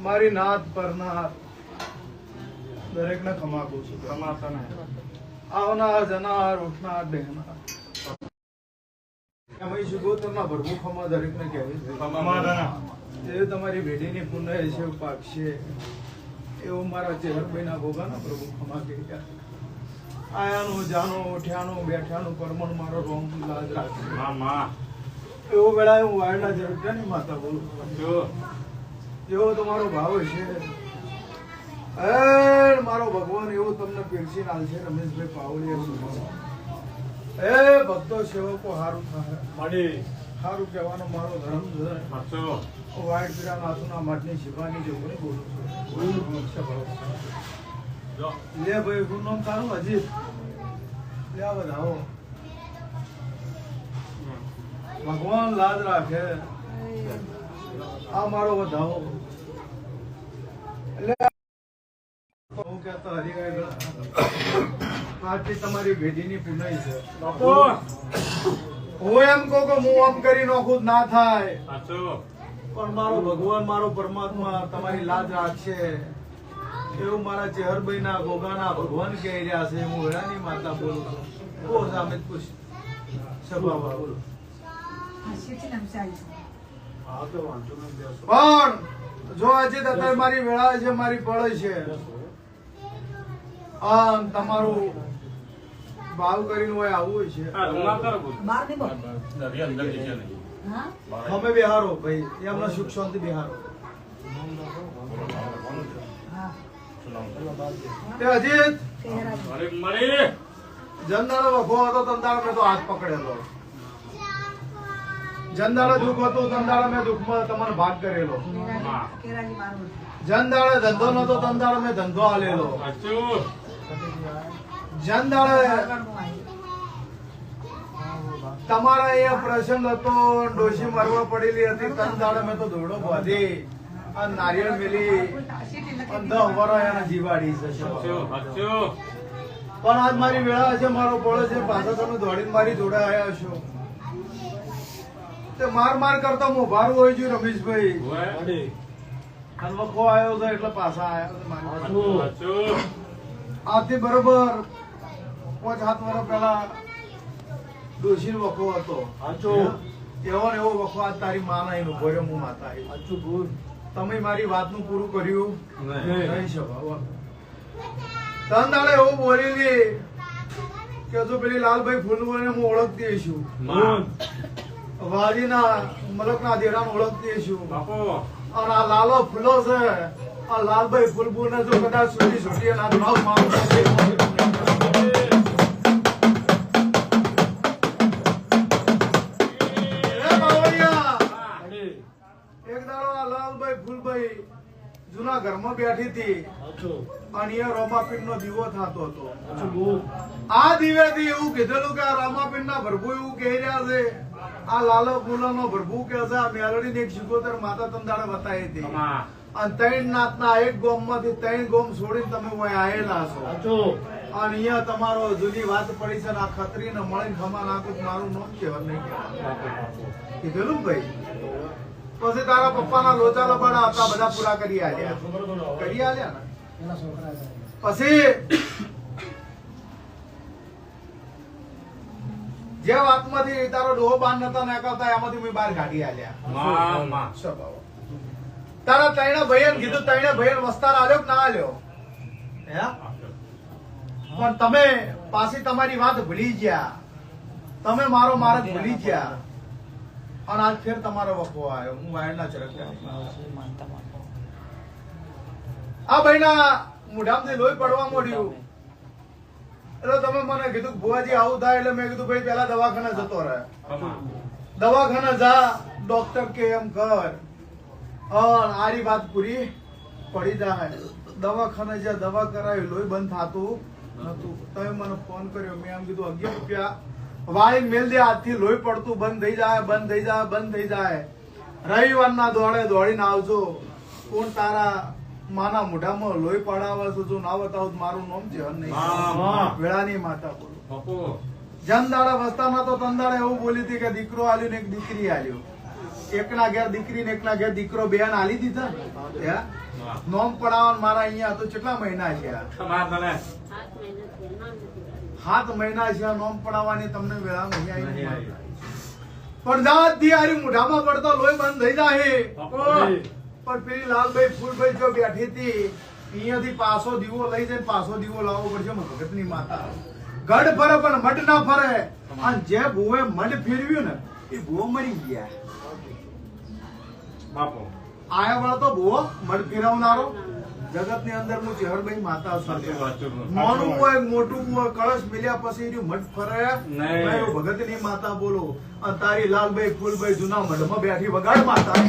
મારી નાથ પરનાર દરેક ને ખમાકું છું. આવનાર જનાર ઉઠનાર બેહનાર એમાં સુગોતરના ભરવું ખમા દરેક ને કહેવી એ તમારી બેટીની પુનઃ છે પાકશે એવું મારા ચેહરભાઈના ભોગાના પ્રભુ ખમા કહી ગયા. આયાનું જાનું ઉઠ્યાનું બેઠાનું પરમણ મારો રોમ લાજ રાખે એવો વેળાએ હું વાયડા ઝડપ્યાની માતા બોલું એવો તમારો ભાવ છે. મારો ભગવાન એવું તમને પીરસી નાલશે રમેશભાઈ પાવડિયા. એ ભક્તો સેવકો હારું થાય સારું કહેવાનો મારો ધર્મ છે. વાઈટ પીડા નાથુના માટની શિવાની જેવું બોલું છું. લે ભાઈ હું નામ તારું અજીત લે વધાવો ભગવાન લાજ રાખે. આ મારો વધાવો એટલે હું કહેતો હરિભાઈ તમારી ભેટીની પુનઈ છે. હું એમ કહું કે હું આમ કરી નાખું ના થાય પણ મારો ભગવાન મારો પરમાત્મા તમારી લાજ રાખશે એવું મારા ચેહરભાઈ ના ગોગાના ભગવાન કહી રહ્યા છે. હું વેળાની માતા બોલું છું. બહુ સામે ખુશ સભા બોલું પણ જો આજે અત્યારે મારી વેળા છે મારી પળે છે તમારું ભાવ કરીને હોય આવું છે. અમે બિહારો ભાઈ એમને સુખ શાંતિ બિહારો અજીત જનદાડો વખો હતો તંદાડો મેં તો હાથ પકડેલો. જનદાડે દુઃખ હતું તંદાડે મેં દુઃખમાં તમારો ભાગ કરેલો. જનદાડે ધંધો નતો તંદાડે મેં ધંધો આલેલો. જનદાડે તમારા અહીંયા પ્રસંગ હતો ડોશી મરવા પડેલી હતી તંદાડે મેં તો ધોડો બાંધી અને નારિયેળ મેલી 10 વર્ષ એના જીવાડી છે. પણ આજ મારી વેળા છે મારો પડે છે પાછા તમે દોડીને મારી જોડે આવ્યા છો. માર માર કરતા મોભારું હોય છે રમેશભાઈ. વખો આવ્યો છે એટલે પાછા આવ્યા. આથી બરોબર 5-7 વર્ષ પહેલા ડોશી વખો હતો એવો ને એવો વખો આજ તારી માં ના એનો ભર્યો હું માતા. તમે મારી વાતનું પૂરું કર્યું નહીં શકો. તંદાળે એવું બોલેલી કે જો પેલી લાલભાઈ ફૂલવાને હું ઓળખતી છું. વાડીના મલકના દેરાને ઓળખતી છું. અને આ લાલો ફૂલો છે આ લાલભાઈ ફૂલબુ ને જો કદાચ સુધી છૂટી ના ભાવ મારું એક દાડો આ લાલભાઈ ફૂલભાઈ જૂના ઘરમાં બેઠી હતી અને એ રોમાપીર નો દીવો થતો હતો. આ દીવેથી એવું કીધેલું કે આ રામાપીર ના ભરભુ એવું કહી રહ્યા છે આ લાલો ફૂલો નો ભરભુ કે છે આ મેલડી ની 77 માતા તંદાળે બતાવી હતી. અને 3 નાતના એક ગોમ માંથી 3 ગોમ છોડીને તમે આયેલા છો. અને અહીંયા તમારો જુદી વાત પડી છે આ ખત્રી ને મળીને ખમા નાખું મારું નામ કહેવા નહીં કીધેલું ભાઈ. પછી તારા પપ્પાના લોચા લબાડા હતા બધા પૂરા કરી આલ્યા ને. પછી જે વાતમાંથી તારો ડોહો બાર નતા નાખતા એમાંથી મેં બહાર કાઢી આલ્યા. તારા તૈણે ભાઈ કીધું તૈણે ભાઈ વસ્તાર આલ્યો ના આલ્યો પણ તમે પાછી તમારી વાત ભૂલી ગયા. તમે મારો માર્ગ ભૂલી ગયા અને આજ ફેર તમારો વખો આવ્યો. હું વાયરના ચરક આ ભાઈના મોઢામાંથી લોહી પડવા મળ્યું એટલે તમે મને કીધું ભુવાજી આવું થાય એટલે મેં કીધું ભાઈ પેલા દવાખાને જતો રહે. દવાખાને જા, ડોક્ટર કે એમ કર, આરી વાત પૂરી પડી જાય. દવાખાને જ્યાં દવા કરાવી લોહી બંધ થતું નતું. તમે મને ફોન કર્યો, મેં એમ કીધું 11 રૂપિયા વાળી મેલ દે, આજથી લોહી પડતું બંધ થઈ જાય, બંધ થઈ જાય, બંધ થઈ જાય. રવિવારના દોડે દોડીને આવજો. કોણ તારા માના મોઢામાં લોહી પડાવે છે? જો ના બતાવું મારું નામ છે નહીં. વેળાની માતા બોલો. જનદાડા વસ્તામાં તો તંદાડા એવું બોલી હતી કે દીકરો આલ્યો ને એક દીકરી આલ્યો. એકના ઘેર દીકરી ને એકના ઘેર દીકરો બે ને આલી દીધા. નોમ પડાવવા મારા અહીંયા તો કેટલા મહિના છે? 7 મહિના છે નોમ પડાવવાની. તમને વેળા નહીં આવી પણ જાત દિયારી મોઢામાં પડતો લોહી બંધ થઈ જાય. પણ પેલી લાલભાઈ ફૂલભાઈ જો બેઠી હતી અહીંયાથી પાછો દીવો લઈ જાય, પાછો દીવો લાવવો પડશે. ભગતની માતા ગઢ ફરે પણ મઢ ના ફરે. અને જે ભૂવે મઢ ફેરવ્યું ને એ ભૂવો મરી ગયા. બાપો આયા વાળો તો ભૂવો મઢ ફેરવનારો જગત ની અંદર હું ચેહરભાઈ માતા નાનું હોય મોટું હોય કળશ મિલ્યા પછી મઢ ફરે. ભગત ની માતા બોલો. અને તારી લાલભાઈ ફૂલભાઈ જૂના મઢમાં બેઠી વગાડ માતા.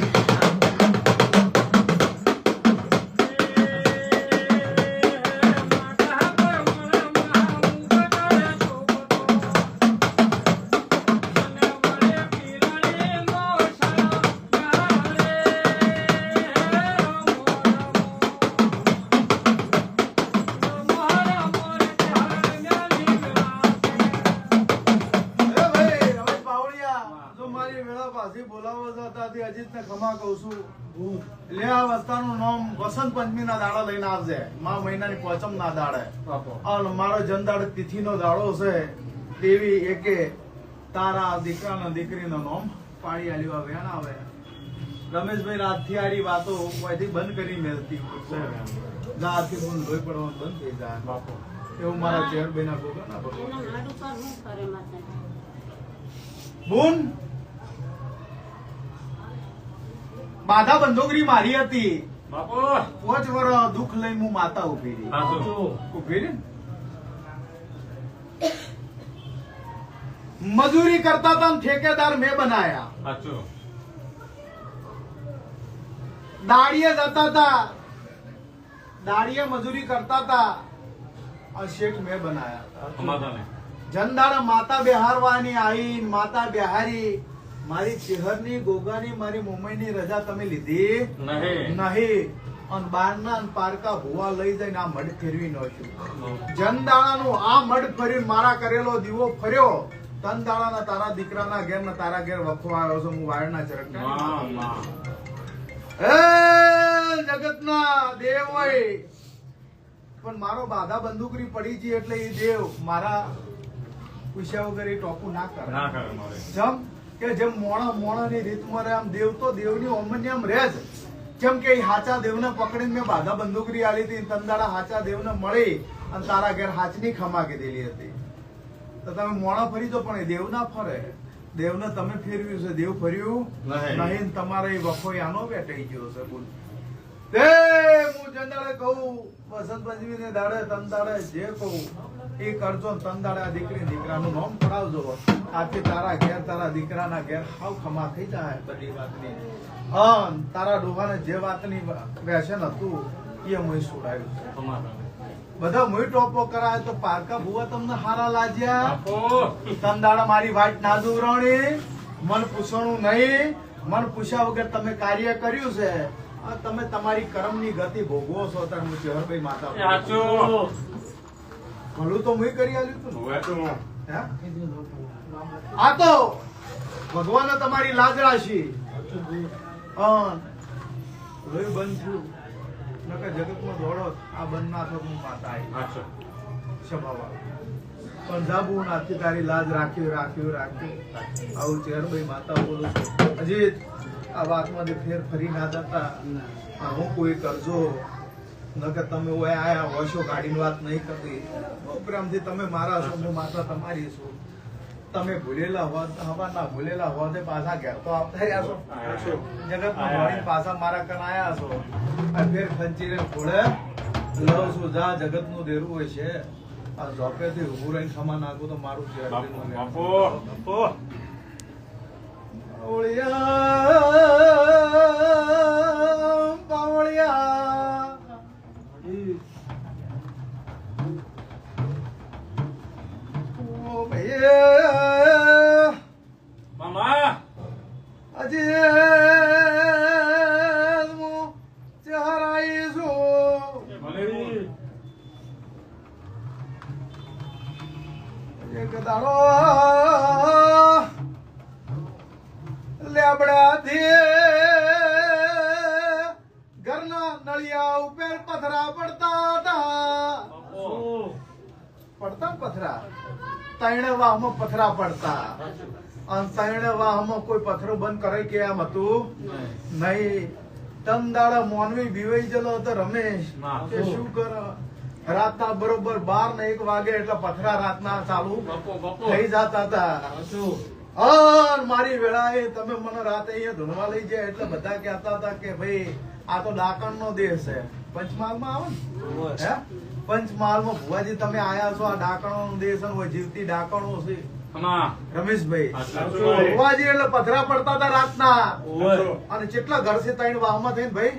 વસંત પંચમી ના દાડા લઈને આવજે. મહિનાની પોચમ ના દાડે મારો જનદાડ તિથિ નો દાડો છે. દેવી એકે તારા દીકરા દીકરીનો નામ પાડી આલ્યો વેણ આવે. રમેશભાઈ રાતથી આરી વાતો બંધ કરી મેલતી રાતથી લોહી પડવાનું બંધ થઈ જાય. એવું મારા ચેહરભાઈ ના ગોગા ના બોન બાધા બંધોગરી મારી હતી. 5 વર્ષ દુઃખ લઈને હું માતા ઉભી રહી. મજૂરી કરતા હતા ઠેકેદાર મેં બનાયા. દાડીએ જતા હતા, દાડીએ મજૂરી કરતા હતા, શેઠ મેં બનાયા. જનદાડા માતા બેહારવાની આવી, માતા બેહારી. મારી ચેહરની ગોગાની મારી મુંબઈની રજા તમે લીધી નહીં. અને બારના પારકા ભુવા લઈ જઈને આ મઢ ફેરવી નાખ્યું. જનદાણાનું આ મઢ ફરી મારા કરેલો દીવો ફર્યો. તનદાણાના તારા દીકરાના ઘેર ને તારા ઘેર વખો આવ્યો છે. હું વાયરના ચરક જગતના દેવ હોય પણ મારો બાધા બંદૂકરી પડી છે એટલે એ દેવ મારા પૂછ્યા વગર એ ટોપું ના કરે. જમ કે જેમ મોણા ની રીતમાં રહે આમ દેવ તો દેવની ઓમન્યમ રહે જ. કેમ કે હાચા દેવને પકડીને મેં બાધા બંદૂકરી આલી હતી. તંદાડા હાચા દેવને મળી અને તારા ઘેર હાચની ખમા કીધેલી હતી. તો તમે મોણા ફરી દો પણ એ દેવ ના ફરે. દેવને તમે ફેરવ્યું છે, દેવ ફર્યું નહીં. તમારે એ વખો આનો વેટાઈ ગયો છે. બોલ હું જનદાડે કહું વસંત પંચમી ને દાડે તંદાડે જે કહું એ કરજો. તંદાડે દીકરી દીકરાનું નામ પડાવજો. આથી તારા ઘેર તારા દીકરાના ઘેર હાવ ખમા થઈ જાય બધી વાતની. તારા ડોહાને જે વાતની વ્યસન હતું એ મુઈ છોડાયું. બધા મુઈ ટોપો કરાય તો પારકા ભુવા તમને હારા લાજ્યા. તંદાડા મારી વાટ ના દોરણી. મન પૂછવાનું નહીં. મન પૂછ્યા વગર તમે કાર્ય કર્યું છે. તમે તમારી કર્મની ગતિ ભોગવો છો. ત્યારે હું ચેહરભાઈ માતા ભલું તો મુઈ કરી આલ્યું તું. આ તો ભગવાને તમારી લાજ રાખી. લોહી બંધ થયું જગતમાં દોડો. આ બંધ ના થતું માતા આવી પણ જાબુ નાથી તારી લાજ રાખ્યું. આવું ચેહરભાઈ માતા બોલું છું. હજી આ વાતમાંથી ફેર ફરી ના જતા. હું કોઈ કરજો નકર તમે આયા હોશો ગાડીની વાત નહીં કરતી. પ્રેમથી તમે મારા છો, હું માતા તમારી છું. તમે ભૂલેલા હવાના ભૂલેલા હોવા પાછા ઘેર તો આપતા રહ્યા છો જગત માં પાછા મારા કન આયા છો આ ફેર ખંચીને ઘોડે લઉં છું જા જગત નું દેરું હોય છે આ ઝોપે થી ઉભું રહીને ખમા નાખું તો મારું છે ઘરના નળિયા ઉપર પથરા પડતા પથરા ત્રણ વાહમાં પથરા પડતા અને ત્રણ વાહમાં કોઈ પથરો બંધ કરે કે એમ હતું નહીં તમ દાડા મોનવી બીવાઈ ગયેલો હતો રમેશ કે શું કરે રાતના બરોબર 12 ને 1 વાગે એટલે પથરા રાતના ચાલુ થઈ જતા હતા મારી વેળાએ તમે મને રાતે અહીંયા ધૂનવા લઈ જાય એટલે બધા કહેતા હતા કે ભાઈ આ તો ડાકણ નો દેશ છે પંચમહાલમાં આવો ને હે પંચમહાલમાં ભુવાજી તમે આયા છો આ ડાકણો નો દેશ હોય જીવતી ડાકણો છે રમેશભાઈ ભુવાજી એટલે પથરા પડતા હતા રાતના અને કેટલા ઘર છે 3 વાહમાં થઈને ભાઈ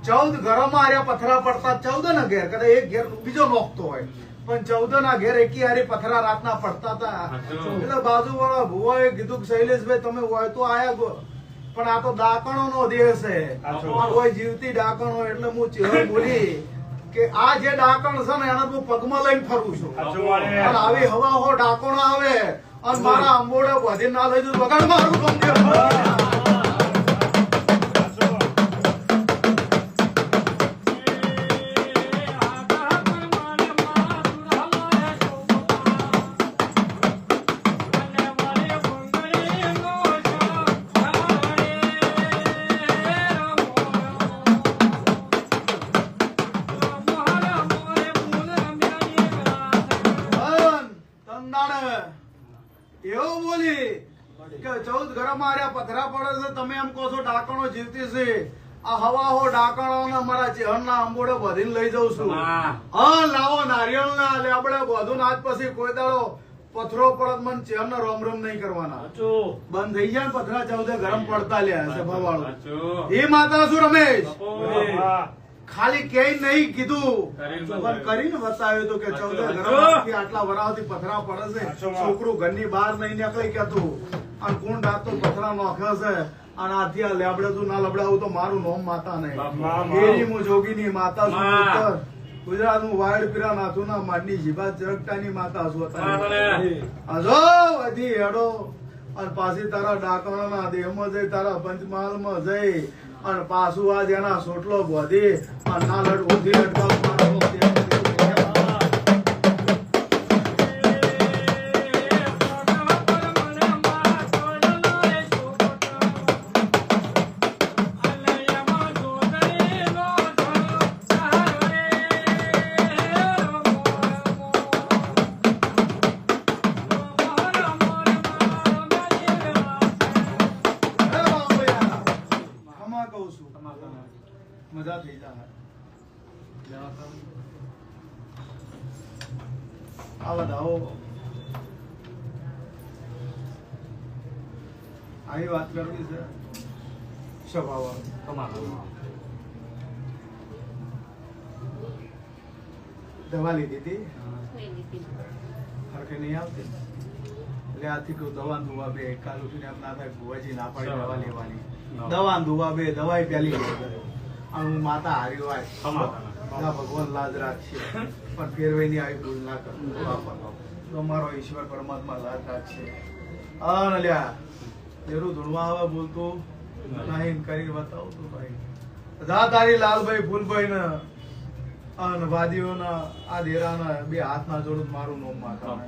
14 ઘરોમાં આર્યા પથરા પડતા 14 ના ઘેર કદાચ એક ઘેર બીજો નોખતો હોય પણ 14 ના ઘેર એકી હારી પથરા રાતના પડતા હતા એટલે બાજુ વાળા ભુવાએ કીધું કે શૈલેષભાઈ તમે હોય તો આયા પણ આ તો ડાકણો નો દેશ છે કોઈ જીવતી ડાકણો એટલે હું ચહેરો બોલી કે આ જે ડાકણ છે ને એને હું પગમાં લઈને ફરું છું અને આવી હવા હો ડાકણો આવે અને મારા અંબોડે વધી ના લઈ જવું વગાડ મારું એવું બોલી કે 14 ઘરમાં આર્યા પથરા પડે છે તમે એમ કહો છો ડાકણો જીવતી છે આ હવા હો ડાકણો ને મારા ચહેરના અંબોડે બધીને લઈ જઉં છું હા લાવો નારિયેળ ના લે આપણે બધું આજ પછી કોઈ દાડો પથરો પડત મને ચહેર ને રોમ રોમ નહીં કરવાના બંધ થઈ જાય પથરા 14 ગરમ પડતા લ્યા સભા વાળો એ માતા શું રમેશ ખાલી ક્યાંય નહીં કીધું પણ કરીને બતાવ્યું હતું કે 14 ગરમ આટલા વરાવથી પથરા પડે છે છોકરું ઘરની બહાર નહીં નીકળે કેતું અને કોણ રાત તો પથરા નોખે છે અને આથી આ લેબડે તું ના લબડાવું તો મારું નોમ માતા નહીં એની હું જોગીની માતા છું ગુજરાત નું વાયડ પીરા નાથું ના માંડની જીભા ચરકટાની માતા છું અજો વધી હેડો અને પાછી તારા ડાકણા ના દેહમાં જઈ તારા પંચમહાલ માં જઈ અને પાછું આજ એના સોટલો બોધી અને ના લટકોથી લટકાવ મજા થઈ જાય આવા દાવો આવી વાત કરવી છે સ્વભાવ દવા લીધી હતી હરખે નહીં આવતી એટલે આથી કહું દવા દુવા બે કાલ ઉઠીને એમ ના થાય ભુવાજી ના પાડી દવા લેવાની દવા દુવા બે દવાઈ પેલી હું માતા હારી હોય ભગવાન લાજ રાખશે પણ ફેરવાઈ ની આવી ભૂલ ના કરું અમારો ઈશ્વર પરમાત્મા લાજ રાખશે લ્યા જરૂર ધૂણવા આવે બોલતું નહીં કરી બતાવું તું ભાઈ જા તારી લાલભાઈ ફૂલભાઈ ને અને વાદીઓના આ દેરાના બે હાથના જોડું મારું નોમ માતા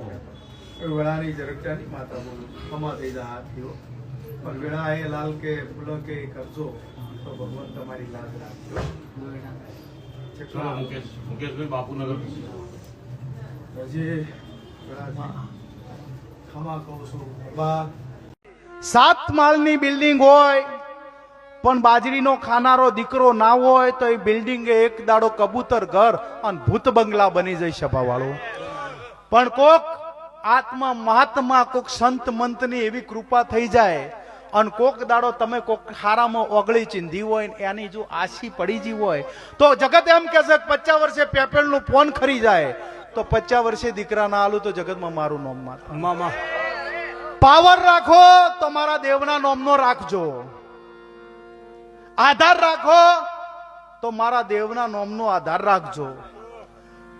વેળાની જરગટાની માતા બોલું ખમા થઈ જા હાથીઓ પણ વેળા એ લાલ કે ફૂલો કે કરજો તો ભગવાન તમારી લાજ રાખજો મુકેશભાઈ બાપુનગર હજી ખમા કહું છું બા 7 માળની બિલ્ડિંગ હોય પણ બાજરીનો ખાનારો દીકરો ના હોય તો એ બિલ્ડિંગ એક દાડો કબૂતર ઘર અને ભૂત બંગલા બની જાય સભાવાળો. પણ કોક આત્મા મહાત્મા કોક સંત મંતની એવી કૃપા થઈ જાય અને કોક દાડો તમે કોક હારામાં ઓગળી ચીંધી હોય ને એની જો આશી પડી જી હોય તો જગત એમ કહેશે 50 વર્ષે પેપેલનું ફોન ખરી જાય તો 50 વર્ષે દીકરા ના આલું તો જગતમાં મારું નામ મામા. પાવર રાખો તો મારા દેવના નામનો રાખજો. આધાર રાખો તો મારા દેવના નામનો આધાર રાખજો.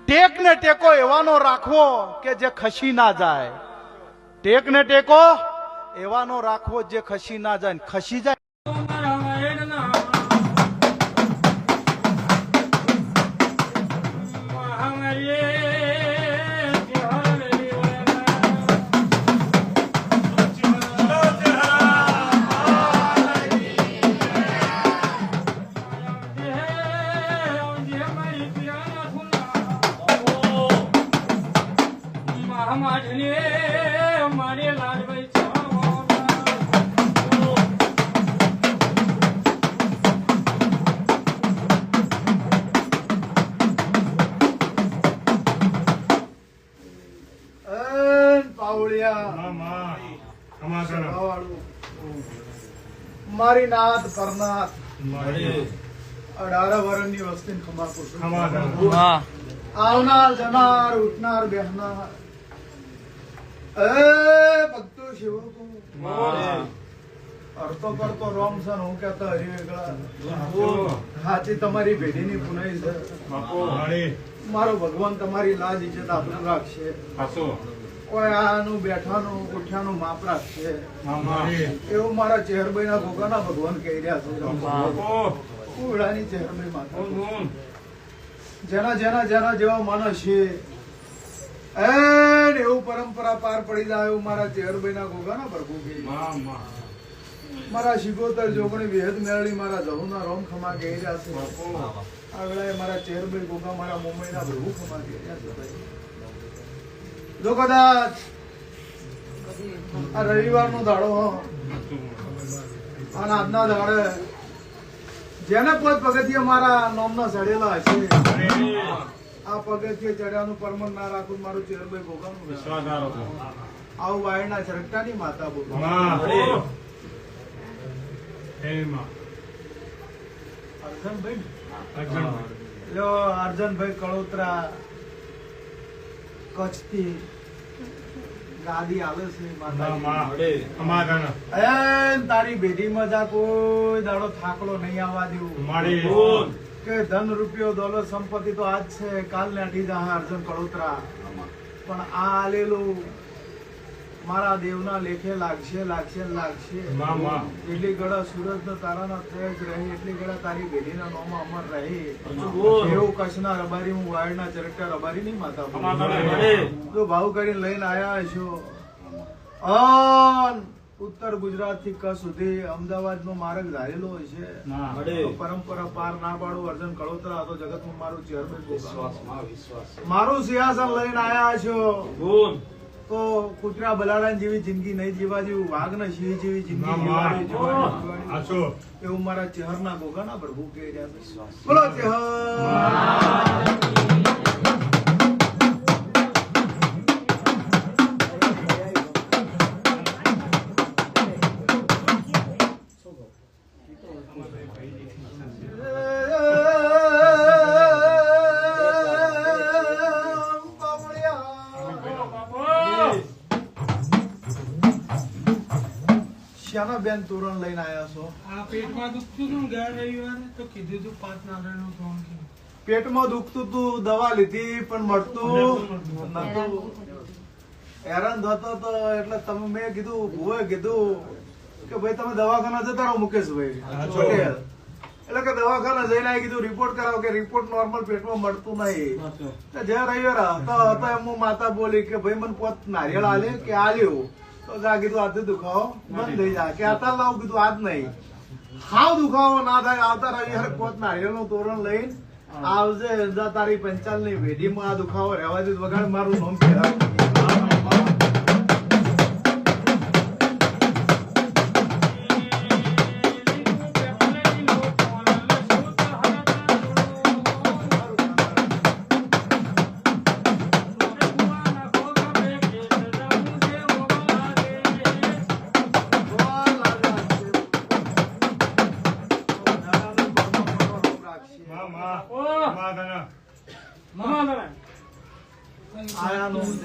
ટેક ને ટેકો એવાનો રાખવો કે જે ખસી ના જાય. ટેક ને ટેકો એવાનો રાખવો જે ખસી ના જાય. ખસી જાય મારી નાથ પરનાથ 18 વર્ષની વસ્તી ખમા આવનાર જનાર ઉઠનાર બેહનાર ભક્તો શિવકુ અર્થો કરતો રોમ સન હું કહેતો હરિવેગળા સાચી તમારી ભેડીની પુનાઈ છે. મારો ભગવાન તમારી લાજ ઇજ્જત આપણું રાખશે. કોઈ આનું બેઠાનું ઉઠ્યાનું માપ રાખશે એવું મારા ચેહરભાઈ ના ભોગાના ભગવાન કહી રહ્યા છે. ઉડાની ચેહરભાઈ માતા જેના જેના જેના જેવા માણસ છે એવું પરંપરા પાર પડી જાય એવું મારા ચેહરભાઈ ના ભોગાના પ્રભુ કહી મારા શિકોતર જોગણી વેદ મેળવી મારા જહુના રોમ ખમા કહી રહ્યા છે. આગળ મારા ચેહરભાઈ ભોગા મારા મુંબઈના પ્રભુ ખમા કહી રહ્યા છે. જો કદાચ આ રવિવારનો દાડો અને આજના દાડે જેને પોત પગથિયે મારા નામના ચડેલા હશે આ પગથિયે ચડ્યાનું પરમણ ના રાખું મારું ચેહરભાઈ ભોગાનું આવું વાયરના ચરકટાની માતા બોલો અર્જનભાઈ કળોતરા કચ્છથી ગાદી આવે છે તારી ભેટીમાં જા કોઈ દાડો થાકડો નહીં આવવા દેવું કે ધન રૂપિયો દોલત સંપત્તિ તો આજ છે કાલ ને અઢી જા અર્જન કળોતરા પણ આ આલેલું મારા દેવના લેખે લાગશે લાગશે લાગશે. એટલી ગળા સુરત ના તારાના તેજ રહી એટલી ગળા તારી ભેડીના નોમાં અમર રહી એવું કચ્છના રબારી હું વાયડના ચરકટા રબારી ની માતા તો ભાવ કરીને લઈને આયા છો. ઉત્તર ગુજરાત થી કચ્છ સુધી અમદાવાદ નો માર્ગ ધારેલો હોય છે. પરંપરા પાર ના પાડું અર્જન કળોતરા હતો જગત માં મારું ચેહરભાઈ મારું સિંહાસન લઈને આયા છો તો કૂતરા બલાડા જેવી જિંદગી નહીં જીવા જેવું વાઘ ને સિંહ જેવી જિંદગી જીવાડી એવું મારા ચેહરના ગોગાના પ્રભુ કહી રહ્યા છે. બોલો ચેહર બેન તોરણ લઈને આયા છો. આ પેટમાં દુખતું હતું ગયા રવિવારે તો કીધું તું 5 નારિયેળનું તોરણ કીધું. પેટમાં દુખતું તું દવા લીધી પણ મળતું નતું. હેરાન થતો તો એટલે તમે મેં કીધું ભુવે કીધું કે ભાઈ તમે દવાખાના જતા રહો મુકેશભાઈ પટેલ એટલે કે દવાખાના જઈને કીધું રિપોર્ટ કરાવો કે રિપોર્ટ નોર્મલ પેટમાં મળતું નહીં. જે રવિવાર હતો એમ માતા બોલી કે ભાઈ મને 5 નારિયેળ આલે કે આલ્યો તો જા કીધું આજે દુખાવો બંધ થઈ જાય કે આતા લાવું કીધું આજ નહીં હાવ દુખાવો ના થાય આવતા રવિવારે 5 નારિયેળનું તોરણ લઈને આવજે તારી પંચાલ ની વેઢીમાં આ દુખાવો રહેવા દીધું વગાડ મારું નામ કહેવાય.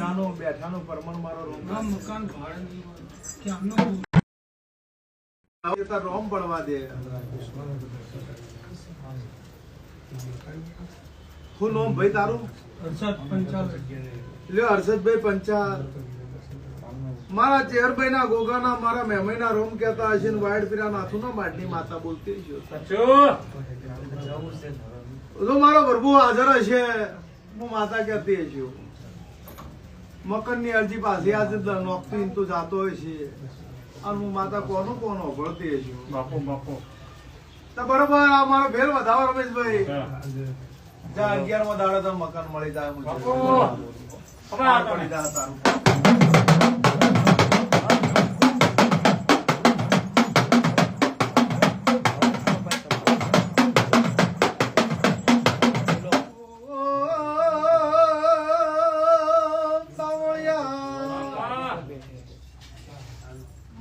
જાનું બેઠાનું પરમણ મારો રોમ આ મકાન ભાડે નહીં હોય. ક્યાંનું રોમ પડવા દે. શું નામ ભાઈ તારું? અડસઠ 55 લ્યો હર્ષદભાઈ પંચાલ. મારા ચેરભાઈ ના ગોગાના મારા મેમઈના રોમ કહેતા હશે ને વાયડ પીરા નાથું ના માટની માતા બોલતી હશે. તો મારો પ્રભુ હાજર હશે, હું માતા કહેતી હશે. મકન ની અરજી પાસે આજે નોકતી તું જાતો હશે અને હું માતા કોનું કોનો ભળતી હશે. તો બરોબર આ મારો ફેર વધાવો રમેશભાઈ. જા 11મો દાડો તો મકાન મળી જાય. પડી જાય તારું.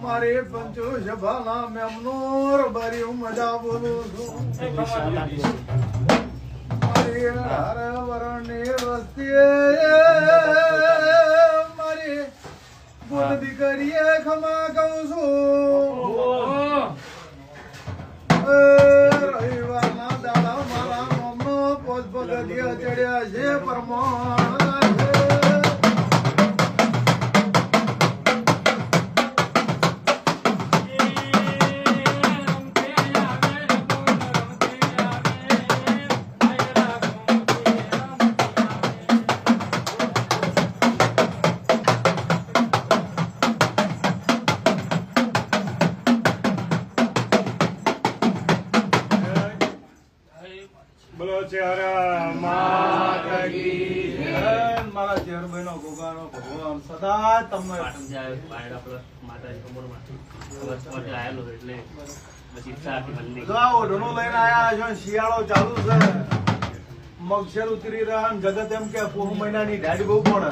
મારે પંચો સભાના મેમનોર ભર્યું મજા બોલું છું. મારી હાર વરણની વસ્તી મારી બોલ દીકરીએ ખમા કહું છું. રવિવારના દાડા મારા નામનો પોત પગથિયા ચડ્યા છે પરમાણ. મારા ચેરભાઈ નો ગોગાનો ભગવાન સદા તમને ઓઢણું લઈને આયા છો. શિયાળો ચાલુ છે, મગશેર ઉતરી રહ્યા ને જગત એમ કે પૂર્વ મહિનાની ઢાડી બહુ પડે.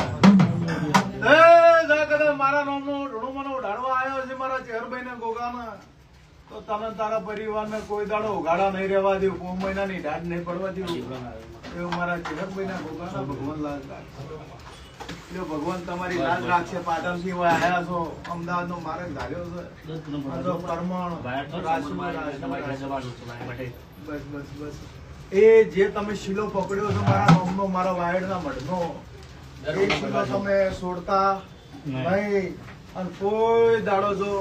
મારા નામનો ઓઢણું મને ઉડાડવા આવ્યો છે મારા ચેરભાઈ ને ગોગાના. તો તમે તારા પરિવારને કોઈ દાડો ઉગાડા નહીં રહેવા દેવું, પૂર્વ મહિનાની ઢાડ નહીં પડવા દેવું. એવું મારા ચેરભાઈ ના ગોગાના ભગવાન લાજ રાખે. ભગવાન તમારી લાજ રાખશે. પાટણ થી આયા છો, અમદાવાદ નો માર્ગ ધાર્યો છે. બસ બસ બસ એ જે તમે શીલો પકડ્યો છો મારા નામનો, મારા વાયડ ના મઢનો, એ શીલો તમે છોડતા નહીં. અને કોઈ દાડો જો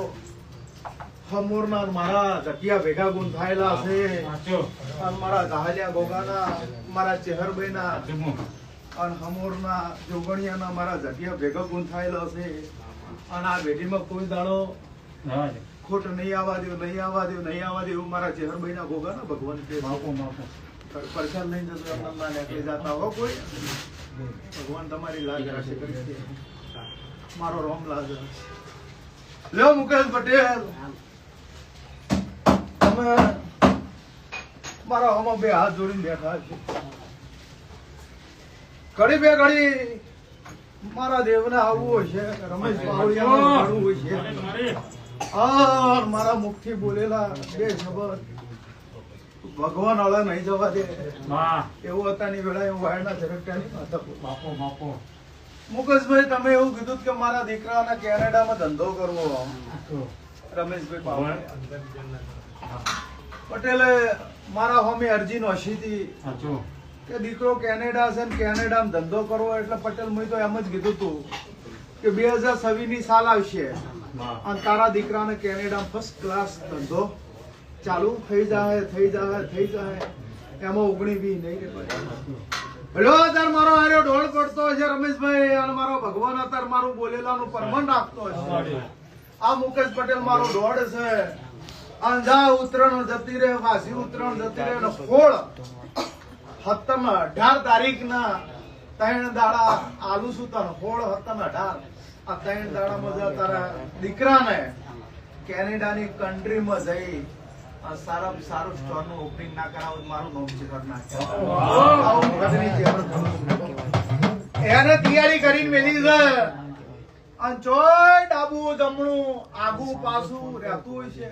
હમોરના મારા જટિયા ભેગા ગુણ થાયેલા છે અને મારા દહાલિયા ગોગાના, મારા ચેહરભાઈ ના અને હમોરના જોગણિયાના મારા જટિયા ભેગા ગુણ થાયેલા છે. અને આ ભેટીમાં કોઈ દાડો ખોટ નહીં આવવા દેવું, નહીં આવવા દેવું, નહીં આવવા દેવું. મારા ચેહરભાઈ ના ગોગાના ભગવાન કે પરસાદ લઈને જતો એમના નીકળી જતા હો કોઈ. ભગવાન તમારી લાજ રાખશે. મારો રોમ લાજ. લ્યો મુકેશ પટેલ, તમે મારા આમાં બે હાથ જોડીને બેઠા છે. ઘડી બે ઘડી મારા દેવને આવવું હશે, રમેશ પાવડિયાને મળવું હશે. મારા મુખથી બોલેલા બે શબ્દ ભગવાન હળે નહીં જવા દે એવું હતાની વેળા હું વાયરના ઝરકટાની માતા. મુકેશભાઈ તમે એવું કીધું કે મારા દીકરાને કેનેડામાં ધંધો કરવો. રમેશભાઈ પાવડિયા પટેલે મારા હોમી અરજી નોશી હતી કે દીકરો કેનેડા છે ને કેનેડામાં ધંધો કરવો. એટલે પટેલ મેં તો એમ જ કીધું હતું કે 2026 ની સાલ આવશે અને તારા દીકરાને કેનેડામાં ફર્સ્ટ ક્લાસ ધંધો ચાલુ થઈ જાય, થઈ જાય, થઈ જાય. એમાં 19 નહીં હેલો અત્યારે મારો આર્યો ઢોળ પડતો છે રમેશભાઈ, અને મારો ભગવાન અત્યારે મારું બોલેલાનું પરમણ રાખતો છે. આ મુકેશ પટેલ મારો ઢોળ છે. અંજા ઉતરણ જતી રહે, વાસી ઉતરણ જતી રહે ને ખોળ 17-18 તારીખ ના 3 દાડા આલુ છું તને. ખોળ 17-18 આ 3 દાડામાં તારા દીકરાને કેનેડાની કન્ટ્રીમાં જઈ સારામાં સારું સ્ટોર નું ઓપનિંગ ના કરાવું મારું નામ છે એને તૈયારી કરીને મેલી છે. અને ચોય ડાબુ જમણું આગુ પાછું રહેતું હોય છે.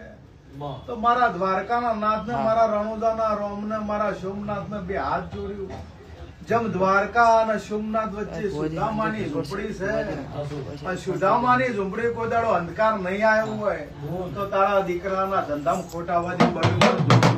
તો મારા દ્વારકાના નાથ ને, મારા રણુદાના રોમ ને, મારા સોમનાથ ને બે હાથ જોડ્યું. જેમ દ્વારકા અને સોમનાથ વચ્ચે સુદામાની ઝૂંપડી છે અને સુદામાની ઝૂંપડી કોઈ દાડો અંધકાર નહીં આવ્યો હોય તો તારા દીકરાના ધંધામાં ખોટા વાદી બરોબર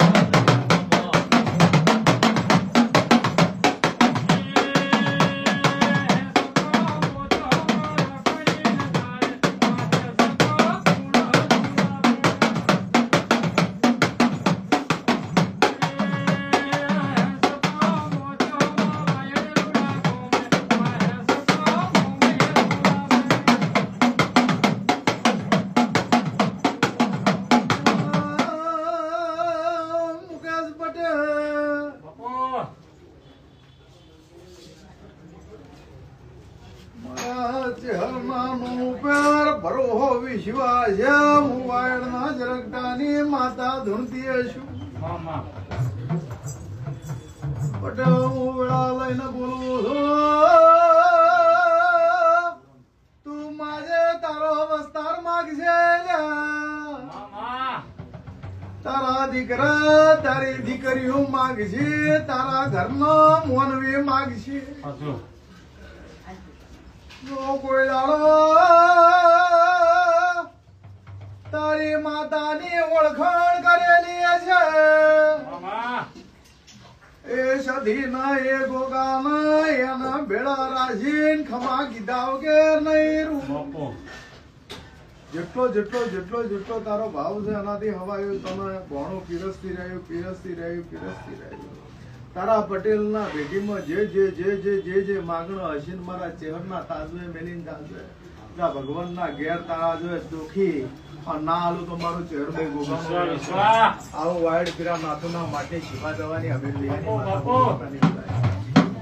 માતા ધૂણતી છું પટેલ હું વેળા લઈને બોલું તું માજે તારો વસ્તાર માગશે તારા દીકરા તારી દીકરીઓ માગશે તારા ઘરનો મોનવી માગશે જો કોઈ દાડો તારી માતાની ઓળખાણ કરેલી છે એ સધીના એ ગોગાના એના ભેળા રાજીન ખમા કીધા કે નહીં જેટલો જેટલો જેટલો જેટલો તારો ભાવ છે એનાથી હવાયું તમે ભણો પીરસતી રહ્યું તારા પટેલના ભેટીમાં જે માગણો હશે મારા ચહેરના તાજવે મેલીન તાજવે ભગવાનના ઘેર તારા જો દુખી ના આલું તો મારું ચહેરભાઈ ગોગામાં આવો વાયડ પીરા નાથુના માટે શિવા જવાની હવેલી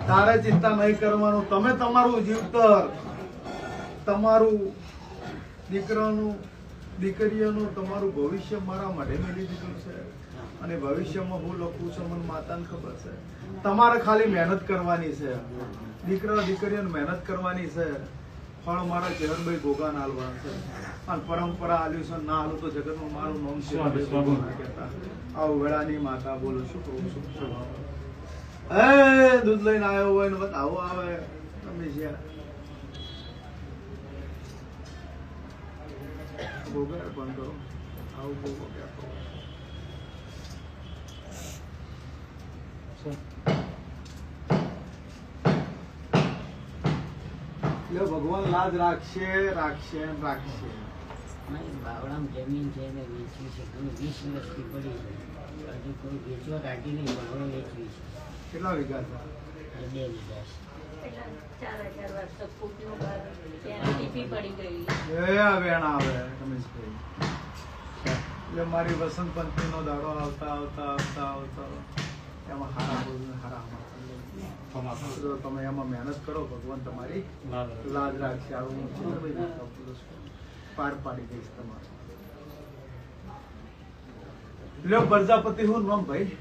તારે ચિંતા નહીં કરવાનું તમે તમારું જીવતર તમારું દીકરાનું દીકરીઓનું તમારું ભવિષ્ય મારા માટે મેળવી દીધું છે અને ભવિષ્યમાં હું લખું છું મને માતાને ખબર છે તમારે ખાલી મહેનત કરવાની છે દીકરા દીકરીઓને મહેનત કરવાની છે ફળ મારા ચરણભાઈ ગોગાને આલવાનું છે અને પરંપરા આલ્યું છે ના આલું તો જગતમાં મારું નામ છે આવું વેળાની માતા બોલો શું કહું છું દૂધ લઈને આવ્યો હોય ને બસ આવો આવે તમે ગોગા પણ કરો આવું ગોગો ક્યાં ભગવાન લાજ રાખશે રાખશે રાખશે બાવળામાં જમીન છે એને વેચવી છે તમે 20 વર્ષથી પડી હજુ કોઈ વેચવા કાઢી નહીં બાવળો વેચવી છે કેટલા વીઘા છે 2 વીઘા એટલે મારી વસંત પંચમી નો દાડો આવતા આવતા આવતા આવતા એમાં હારા તમે એમાં મહેનત કરો ભગવાન તમારી લાજ રાખશે આવું પાર પાડી દઈશ તમારું લ્યો પ્રજાપતિ હું નામ ભાઈ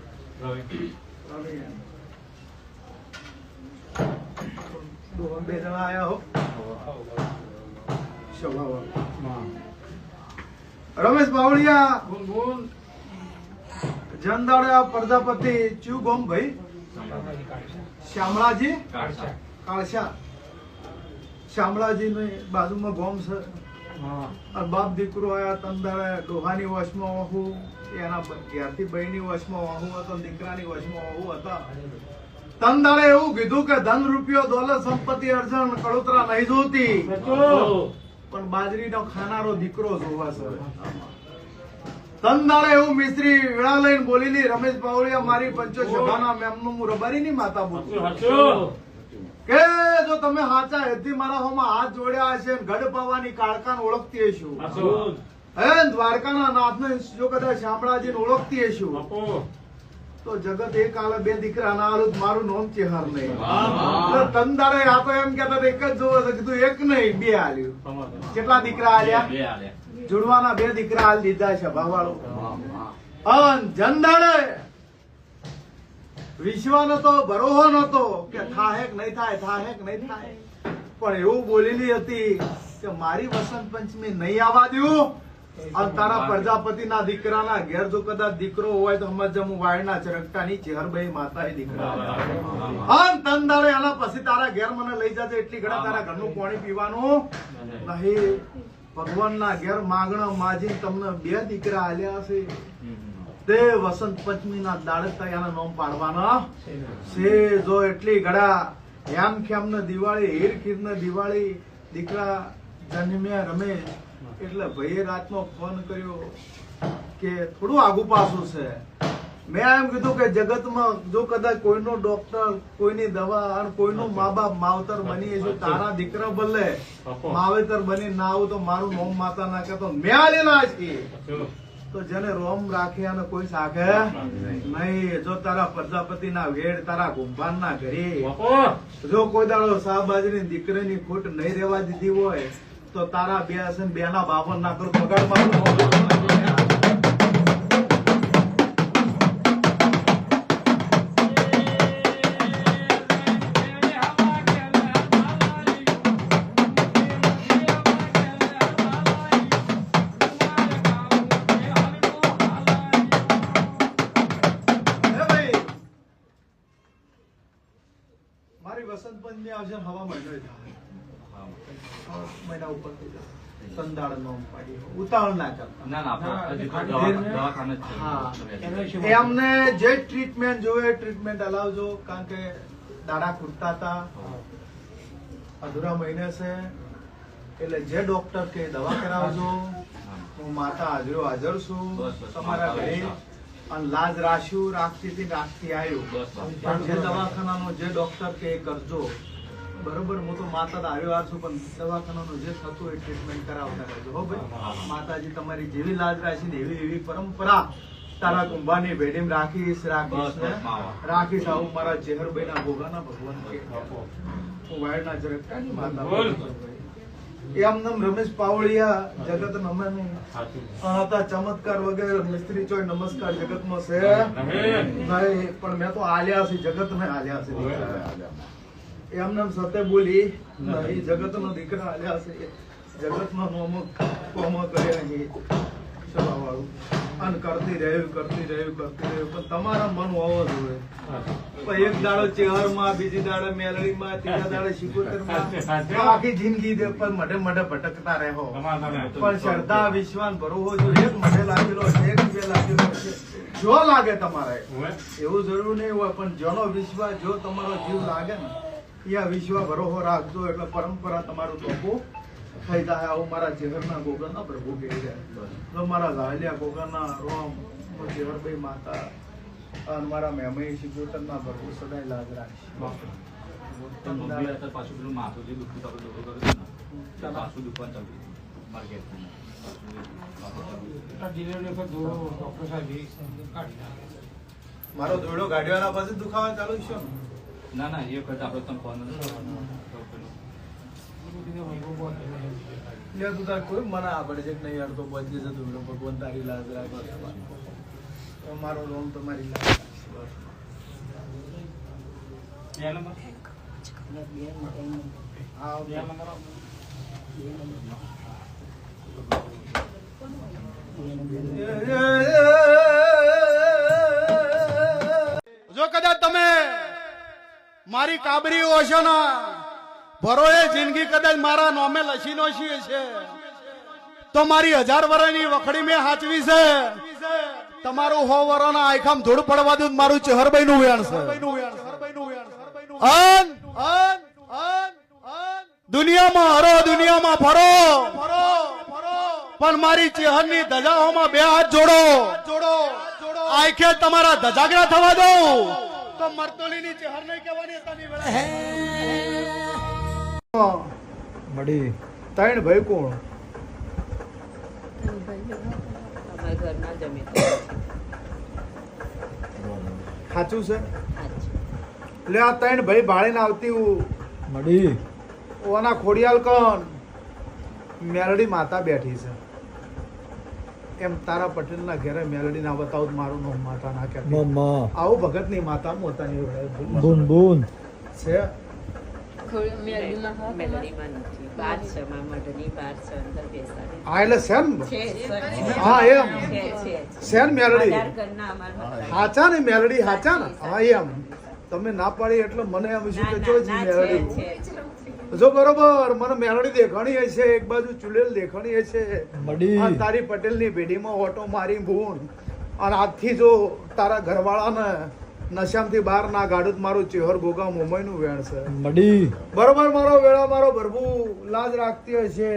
બે જણા આયા હો રમેશ બાવળિયા જનદાડા પ્રજાપતિ ચુ ગોમ ભાઈ શ્યામળાજી કાળશા શ્યામળાજી ની બાજુમાં ગોમ છે બાપ દીકરો આયા તંદાળે ડોહાની વશમાં વહુ એના ઘેરથી બહેની વશમાં વહુ હતો દીકરાની વશમાં વહુ હતા તંદાળે એવું કીધું કે ધન રૂપિયો દોલત સંપત્તિ અર્જન કળોતરા નહીં જોતી પણ બાજરીનો ખાનારો દીકરો જોવા છે તંદાળે એવું મિસ્ત્રી વેળા લઈને બોલીલી રમેશ બાવળિયા મારી પંચો સભાના મેમનું હું રબારીની માતા બોલું કે જો તમે હાચા હેતી મારા હોમાં હાથ જોડ્યા હશે ગઢ પાવાની કાળકાને ઓળખતી હશું હે દ્વારકાના નાથને જો કદાચ શામળાજીને ઓળખતી હશું તો જગત એક આલે બે દીકરા ના આલું મારું નામ ચેહર નહીં તંદાળે આ તો એમ કેતા એક જ જોવે છે કીધું એક નહીં બે આલ્યું કેટલા દીકરા આલ્યા જોડવાના 2 દીકરા હાલ દીધા છે ભાવાળો જનદાળે વિશ્વાસ નતો ભરોસો નતો કે થાય કે નહીં થાય પણ એવું બોલેલી હતી કે મારી વસંત પંચમી નહીં આવવા દઉં અને તારા પ્રજાપતિના દીકરાના ઘેર જો કદાચ દીકરો હોય તો સમજ હું વાયના ચરકટાની ચેહરબાઈ માતા એ દીકરા અને તન દાડે આના પછી તારા ઘેર મને લઈ જજે એટલી ઘડા તારા ઘરનું પાણી પીવાનું નહીં. ભગવાનના ઘેર માગણા માજી તમને 2 દીકરા આલ્યા છે તે વસંત પંચમીના દાડે તયાના નામ પાડવાના છે. જો એટલી ઘડા હેમ ખેમ ને દિવાળી હીર ખીર ને દિવાળી દીકરા જન્મ્યા રમેશ એટલે ભાઈએ રાતનો ફોન કર્યો કે થોડું આગુ પાછું છે. મેં એમ કીધું કે જગતમાં જો કદાચ કોઈનો ડોક્ટર કોઈની દવા અને કોઈનું મા બાપ માવતર બની જો તારા દીકરા બદલે માવેતર બની ના આવું તો મારું નોમ માતા ના કહેતો મેં આલેલા છીએ તો જેને રોમ રાખે અને કોઈ સાખે નહીં. જો તારા પ્રજાપતિના વેડ તારા ગુંભાનના ઘરે જો કોઈ દાડો શાહબાજની દીકરીની ખોટ નહીં રહેવા દીધી હોય તો તારા 2 હશે 2 ના 52 ના કરું પગાર મારું. મારી વસંત પંચમી આવશે હવા મહિનો થાય મહિના ઉપર થઈ જાય સંદાળ નો પાડી ઉતાવળ ના કરતા. એમને જે ટ્રીટમેન્ટ જોવે ટ્રીટમેન્ટ હલાવજો કારણ કે દાડા ખૂટતા હતા અધૂરા મહિને છે એટલે જે ડોક્ટર કે દવા કરાવજો. હું માતા હાજર છું તમારા ઘરે અને લાજ રાખ્યું રાખતી હતી રાખતી આવ્યું પણ જે દવાખાનાનો જે ડોક્ટર કે એ કરજો બરોબર. હું તો માતા આવ્યો છું પણ દવાખાનાનું જે થતું એ ટ્રીટમેન્ટ કરાવતા રહેજો હો ભાઈ. માતાજી તમારી જેવી લાજ રાખી ને એવી પરંપરા તારા કુંભાની ભેડીમ રાખીશ આવું મારા ચેહરબાઈ ના ભોગાના ભગવાન કે હું વાયરના ઝરકટાની માતા એમનેમ રમેશ પાવળિયા જગત નમેનું હતા ચમત્કાર વગેરે મિસ્ત્રી ચોય નમસ્કાર જગતમાં છે નહીં પણ મેં તો આલ્યા છે જગત ને આલ્યા છે. એમને સતે બોલી નહીં જગત નો દીકરા આલ્યા છે જગત નો નોમો કોમો કર્યા ચલાવાળું અને કરતી રહ્યું પણ તમારા મન હોવો જોઈએ. એક દાડો ચેહરમાં બીજી દાડે મેલડીમાં ત્રીજા દાડે શિકોતરમાં આખી જિંદગી મઢે ભટકતા રહો પણ શ્રદ્ધા વિશ્વાસ ભરવો જોઈએ. એક મઢે લાગેલો છે એક 2 લાગેલો છે જો લાગે તમારે એવું જરૂર નહીં હોય પણ જેનો વિશ્વાસ જો તમારો જીવ લાગે ને એ વિશ્વાસ ભરોહો રાખજો એટલે પરંપરા તમારું ટોપું થઈ જાય. આવું મારા ચેહરના ગોગરના પ્રભુ કહી જાય મારા લાલિયા ગોગરના રોમ ચેહરબાઈ માતા અને મારા મેમઈ શિકોતરના પ્રભુ સદાય લાજ રાખશે. મારો દોડો ગાડીવાળા પાસે દુખાવા ચાલુ છે ના એ વખત આપણે તમે ફોન તું તાર કોઈ મને આપડે છે નહીં યાર તો બચી જતો ભગવાન તારી લાજ રાખે મારો રોમ તમારી લાજ જો કદાચ તમે મારી કાબરી ઓશો ના ભરોએ જિંદગી કદાચ મારા નોમે લસી નો છે તો મારી 1000 વર્ષની વખડી મેં હાચવી છે. તમારું 100 વર્ષના આયખામ ધૂળ પડવા દઉં મારું ચેહરબાઈ નું વેણ છે. દુનિયામાં હરો દુનિયામાં ફરો પણ મારી ચેહરની ધજાઓમાં 2 હાથ જોડો આયખે તમારા ધજાગરા થવા દઉં તો મરતોલીની ચેહર નહીં કહેવાની હતા મડી. 3 ભાઈ કોણ સાચું છે એટલે આ 3 ભાઈ ભાળીને આવતી મડી ઓના ખોડિયાલ કોણ મેલડી માતા બેઠી છે એમ તારા પટેલ ના ઘરે મેલડી ના બતાવું મારું નામ માતા ના કે આવું ભગત ની માતા મોતાની બુન બુન છે મેલડીમાં નથી. બહાર છે, મારા મઢની બહાર છે, અંદર બેસાડે. હા એટલે સેન છે, હા એમ છે. સેન મેલડી આધાર કાર્ડના અમારા હતા. હાચા ને મેલડી હાચા ને હા એમ તમે ના પાડી એટલે મને એમ શું કે જો જી મેલડી છે. જો બરોબર મને મેલડી દેખાણી હશે એક બાજુ ચુલેલ દેખાણી હશે મડી. આ તારી પટેલની પેઢીમાં ઓટો મારી ભૂન અને આજથી જો તારા ઘરવાળાને નશામાંથી બહાર ના ગાડું તો મારું ચેહર ગોગા મુંબઈનું વેણ છે મડી. બરોબર મારો વેળા મારો ભરભુ લાજ રાખતી હશે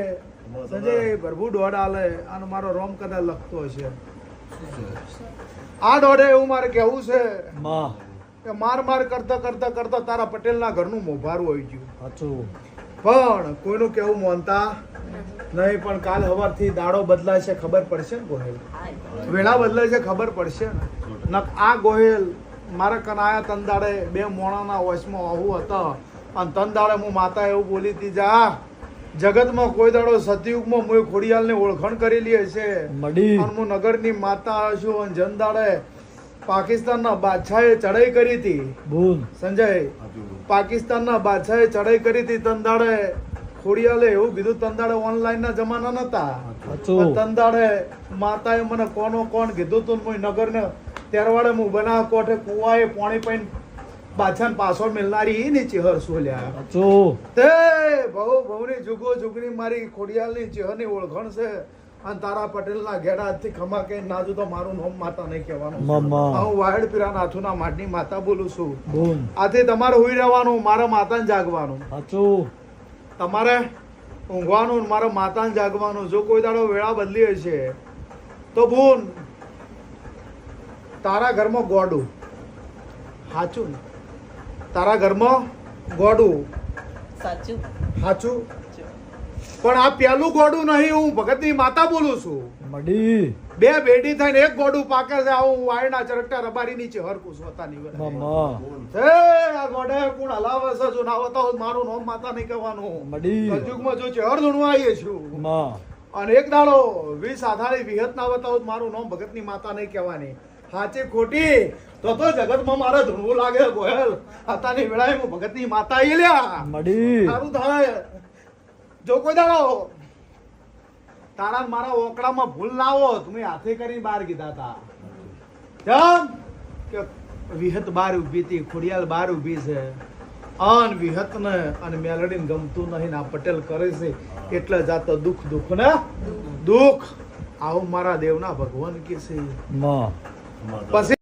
સંજય ભરભુ દોડ આલે અને મારો રોમ કદાચ લખતો હશે આ દોડે એવું મારે કેવું છે માં કે માર કરતા કરતા કરતા તારા પટેલના ઘરનું મોભારું આવી ગયું સાચું. પણ કોઈનું કેવું માનતા નહીં પણ કાલ સવારથી દાડો બદલાશે ખબર પડશે ને ગોહેલ વેળા બદલાશે ખબર પડશે ને આ ગોહેલ મારા કનાયા તંદાડે બે મોણાના વશમાં આવું હતા અને તંદાડે હું માતા એવું બોલી હતી જા જગતમાં કોઈ દાડો સતયુગમાં હું ખોડિયાલની ઓળખાણ કરેલી હશે મડી. અને હું નગરની માતા છું અને જનદાડે પાકિસ્તાનના બાદશાહે ચડાઈ કરી હતી બોલ. સંજય પાકિસ્તાનના બાદશાહે ચડાઈ કરી હતી તંદાડે ખોડિયાલે એવું કીધું તંદાડે ઓનલાઈન ના જમાના નતા સાચું. તંદાડે માતાએ મને કોણ કીધું તું હું નગર ને તેરવાડે હું બના કોઠે કુવાએ પાણી પૈન બાદશાહ પાછળ મિલનારી ઈ ની ચેહર સોલ્યા સાચું. તે ભવની જુગની મારી ખોડિયાલની ચેહરની ઓળખાણ છે અને તારા પટેલના ઘેડા હાથથી ખમા કે નાજુ તો મારું નામ માતા નહીં કહેવાનું મામા. હું વાયડ પીરા નાથુના માટની માતા બોલું છું બોલ. આથી તમારે હુઈ રહેવાનું મારા માતાને જાગવાનું સાચું. તમારે ઊંઘવાનું ને મારા માતાને જાગવાનું જો કોઈ દાડો વેળા બદલી હશે તો બૂન તારા ઘરમાં ગોડું સાચું ને તારા ઘરમાં ગોડું સાચું. સાચું પણ આ પેલું ગોડું નહીં હું ભગતની માતા બોલું છું મડી. બે ભેડી થઈને એક ગોડું પાકે છે આવું વાયના ચરકટા રબારી નીચે હરકું સોતાની વરે. મામા. હે આ ગોડે કોણ હલાવે છે જો ના હોતા હોય મારું નામ માતા નહીં કહેવાનું મડી. કલયુગમાં જો ચેહર ધૂણવા આવીએ છું માં. અને એક દાડો 20 આધારી વિહત ના બતાવો મારું નામ ભગતની માતા નહીં કહેવાની સાચી ખોટી તો જગતમાં મારે ધૂણવું લાગે ગોયલ આતાની વેળાએ હું ભગતની માતા આઈ લ્યા મડી. સારું થાય જો કોઈ દાડો તારા ને મારા ઓકડામાં ભૂલ ના હોત મેં હાથે કરી બહાર કીધા હતા કેમ કે વિહત બાર ઊભી હતી ખોડિયાલ બાર ઊભી છે અન વિહત ને અને મેલડીને ગમતું નહીં ના પટેલ કરે છે એટલે જાતો દુઃખ ને દુઃખ આવું મારા દેવના ભગવાન કે છે માં. પછી